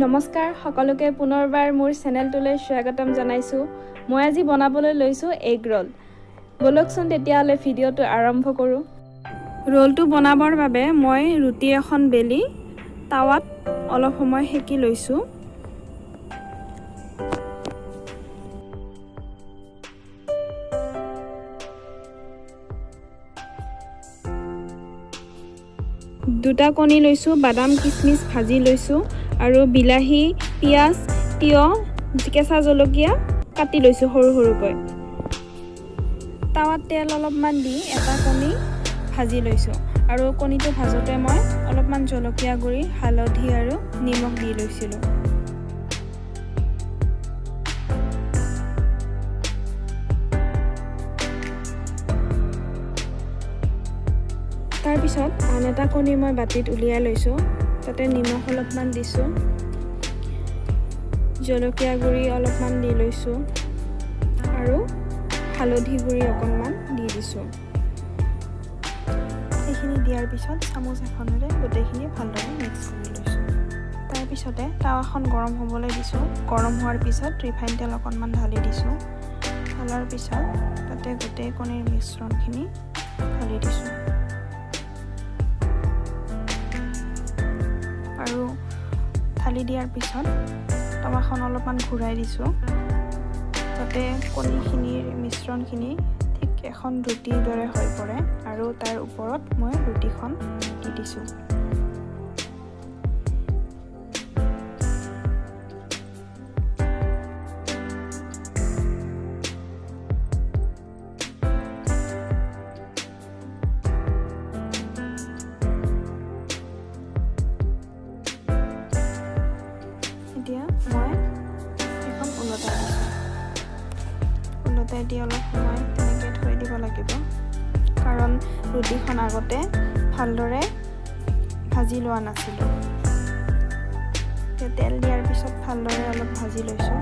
নমস্কাৰ সকলোকে পুনৰবাৰ মোৰ চেনেলটোলৈ স্বাগতম জনাইছোঁ। মই আজি বনাবলৈ লৈছোঁ এগ ৰোল। বলকচোন তেতিয়াহ'লে ভিডিঅ'টো আৰম্ভ কৰোঁ। ৰোলটো বনাবৰ বাবে মই ৰুটি এখন বেলি টাৱাত অলপ সময় সেকি লৈছোঁ। দুটা কণী লৈছোঁ, বাদাম কিচমিচ ভাজি লৈছোঁ আৰু বিলাহী, পিঁয়াজ, তিয়হ, কেঁচা জলকীয়া কাটি লৈছোঁ সৰু সৰুকৈ। টাৱাত তেল অলপমান দি এটা কণী ভাজি লৈছোঁ আৰু কণীটো ভাজোঁতে মই অলপমান জলকীয়া গুড়ি, হালধি আৰু নিমখ দি লৈছিলোঁ। তাৰপিছত আন এটা কণী মই বাতিত উলিয়াই লৈছোঁ। তাতে নিমখ অলপমান দিছোঁ, জলকীয়া গুড়ি অলপমান দি লৈছোঁ আৰু হালধি গুড়ি অকণমান দি দিছোঁ। এইখিনি দিয়াৰ পিছত চামুচ এখনেৰে গোটেইখিনি ভালদৰে মিক্স কৰি লৈছোঁ। তাৰপিছতে টাৱাখন গৰম হ'বলৈ দিছোঁ। গৰম হোৱাৰ পিছত ৰিফাইন তেল অকণমান ঢালি দিছোঁ। ঢলাৰ পিছত তাতে গোটেই কণীৰ মিশ্ৰণখিনি ঢালি দিছোঁ আৰু ঢালি দিয়াৰ পিছত টাৱাখন অলপমান ঘূৰাই দিছোঁ যাতে কণীখিনিৰ মিশ্ৰণখিনি ঠিক এখন ৰুটিৰ দৰে হৈ পৰে আৰু তাৰ ওপৰত মই ৰুটিখন দি দিছোঁ। এতিয়া মই এখন ওলটাই দিছোঁ। ওলটাই দি অলপ সময় তেনেকৈ থৈ দিব লাগিব, কাৰণ ৰুটিখন আগতে ভালদৰে ভাজি লোৱা নাছিলোঁ। তেল দিয়াৰ পিছত ভালদৰে অলপ ভাজি লৈছোঁ।